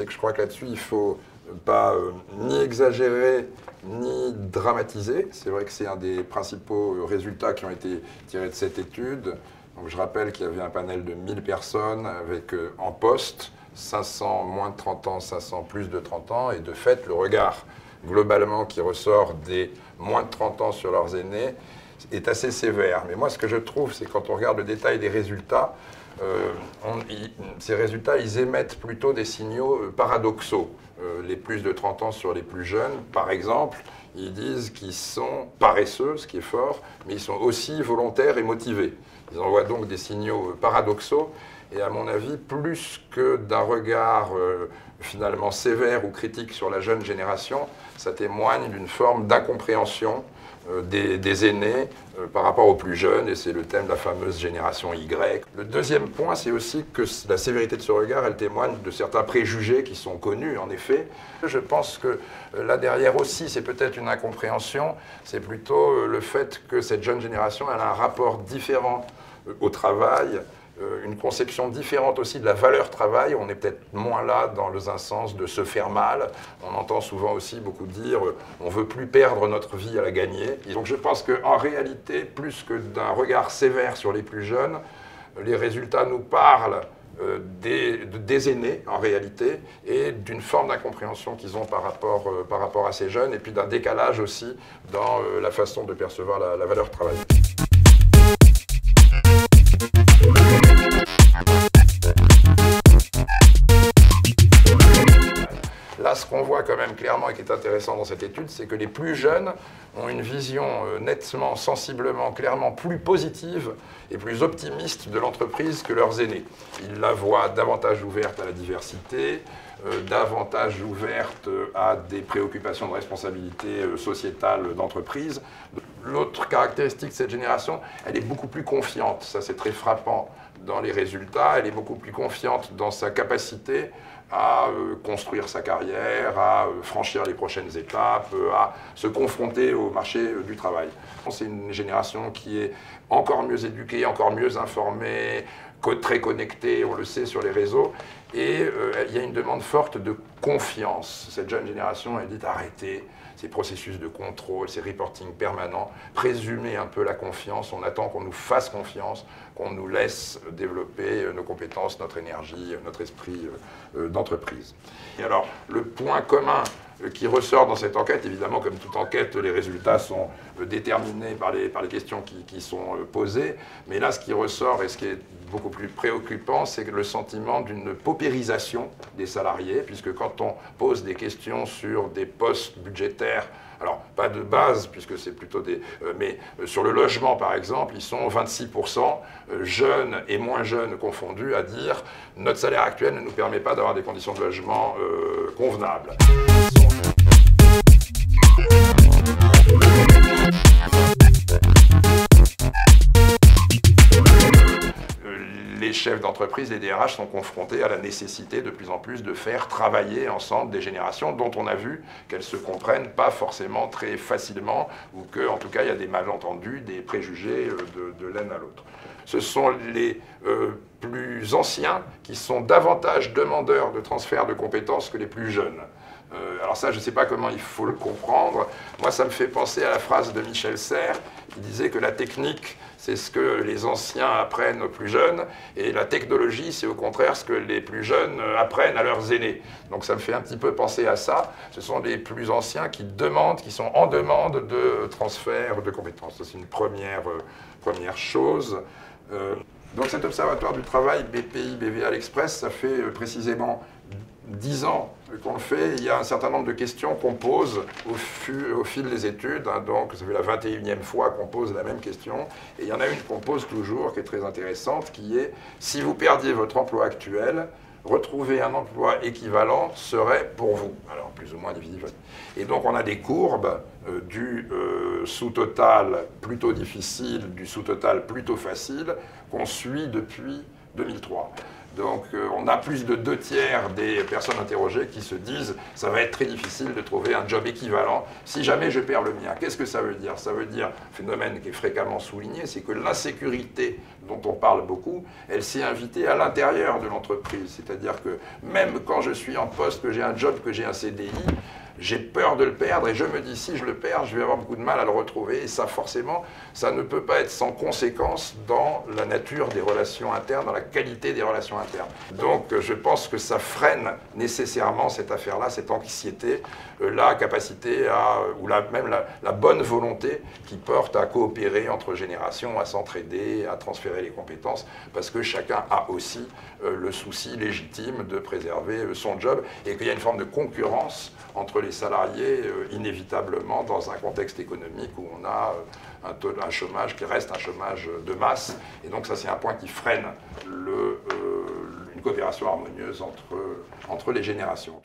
c'est que je crois que là-dessus, il ne faut pas ni exagérer, ni dramatiser. C'est vrai que c'est un des principaux résultats qui ont été tirés de cette étude. Donc, je rappelle qu'il y avait un panel de 1000 personnes avec en poste, 500 moins de 30 ans, 500 plus de 30 ans. Et de fait, le regard globalement qui ressort des moins de 30 ans sur leurs aînés est assez sévère. Mais moi, ce que je trouve, c'est quand on regarde le détail des résultats, ces résultats, ils émettent plutôt des signaux paradoxaux. Les plus de 30 ans sur les plus jeunes, par exemple, ils disent qu'ils sont paresseux, ce qui est fort, mais ils sont aussi volontaires et motivés. Ils envoient donc des signaux paradoxaux, et à mon avis, plus que d'un regard finalement sévère ou critique sur la jeune génération, ça témoigne d'une forme d'incompréhension des aînés par rapport aux plus jeunes, et c'est le thème de la fameuse génération Y. Le deuxième point, c'est aussi que la sévérité de ce regard, elle témoigne de certains préjugés qui sont connus, en effet. Je pense que là derrière aussi, c'est peut-être une incompréhension, c'est plutôt le fait que cette jeune génération, elle a un rapport différent au travail, une conception différente aussi de la valeur travail. On est peut-être moins là dans un sens de se faire mal. On entend souvent aussi beaucoup dire on ne veut plus perdre notre vie à la gagner. Et donc je pense qu'en réalité, plus que d'un regard sévère sur les plus jeunes, les résultats nous parlent des aînés en réalité et d'une forme d'incompréhension qu'ils ont par rapport à ces jeunes, et puis d'un décalage aussi dans la façon de percevoir la valeur travail. Là, ce qu'on voit quand même clairement et qui est intéressant dans cette étude, c'est que les plus jeunes ont une vision nettement, sensiblement, clairement plus positive et plus optimiste de l'entreprise que leurs aînés. Ils la voient davantage ouverte à la diversité, davantage ouverte à des préoccupations de responsabilité sociétale d'entreprise. L'autre caractéristique de cette génération, elle est beaucoup plus confiante. Ça, c'est très frappant dans les résultats. Elle est beaucoup plus confiante dans sa capacité à construire sa carrière, à franchir les prochaines étapes, à se confronter au marché du travail. C'est une génération qui est encore mieux éduquée, encore mieux informée, très connectée, on le sait, sur les réseaux. Et il y a une demande forte de confiance. Cette jeune génération, elle dit arrêtez ces processus de contrôle, ces reporting permanents, présumer un peu la confiance. On attend qu'on nous fasse confiance, qu'on nous laisse développer nos compétences, notre énergie, notre esprit d'entreprise. Et alors, le point commun qui ressort dans cette enquête, évidemment, comme toute enquête, les résultats sont déterminés par les questions qui sont posées, mais là, ce qui ressort et ce qui est beaucoup plus préoccupant, c'est le sentiment d'une paupérisation des salariés, puisque quand on pose des questions sur des postes budgétaires, alors pas de base, puisque c'est plutôt des... mais sur le logement, par exemple, ils sont 26%, jeunes et moins jeunes confondus, à dire « notre salaire actuel ne nous permet pas d'avoir des conditions de logement convenables ». Les chefs d'entreprise, les DRH, sont confrontés à la nécessité de plus en plus de faire travailler ensemble des générations dont on a vu qu'elles ne se comprennent pas forcément très facilement, ou qu'en tout cas il y a des malentendus, des préjugés de l'un à l'autre. Ce sont les plus anciens qui sont davantage demandeurs de transfert de compétences que les plus jeunes. Alors ça, je ne sais pas comment il faut le comprendre. Moi, ça me fait penser à la phrase de Michel Serres, qui disait que la technique, c'est ce que les anciens apprennent aux plus jeunes, et la technologie, c'est au contraire ce que les plus jeunes apprennent à leurs aînés. Donc ça me fait un petit peu penser à ça. Ce sont les plus anciens qui demandent, qui sont en demande de transfert de compétences. C'est une première chose. Donc cet observatoire du travail, BPI, BVA, l'Express, ça fait précisément 10 ans qu'on le fait. Il y a un certain nombre de questions qu'on pose au fil des études. Donc ça fait la 21e fois qu'on pose la même question. Et il y en a une qu'on pose toujours, qui est très intéressante, qui est « Si vous perdiez votre emploi actuel, retrouver un emploi équivalent serait pour vous ». Alors plus ou moins divisible. Et donc on a des courbes du sous-total plutôt difficile, du sous-total plutôt facile, qu'on suit depuis 2003. Donc on a plus de 2/3 des personnes interrogées qui se disent « ça va être très difficile de trouver un job équivalent si jamais je perds le mien ». Qu'est-ce que ça veut dire? Ça veut dire, un phénomène qui est fréquemment souligné, c'est que l'insécurité dont on parle beaucoup, elle s'est invitée à l'intérieur de l'entreprise. C'est-à-dire que même quand je suis en poste, que j'ai un job, que j'ai un CDI, j'ai peur de le perdre et je me dis si je le perds, je vais avoir beaucoup de mal à le retrouver. Et ça, forcément, ça ne peut pas être sans conséquence dans la nature des relations internes, dans la qualité des relations internes. Donc, je pense que ça freine nécessairement cette affaire-là, cette anxiété, la capacité à, ou même la bonne volonté qui porte à coopérer entre générations, à s'entraider, à transférer les compétences, parce que chacun a aussi le souci légitime de préserver son job et qu'il y a une forme de concurrence entre les salariés, inévitablement, dans un contexte économique où on a un chômage qui reste un chômage de masse. Et donc ça, c'est un point qui freine une coopération harmonieuse entre les générations.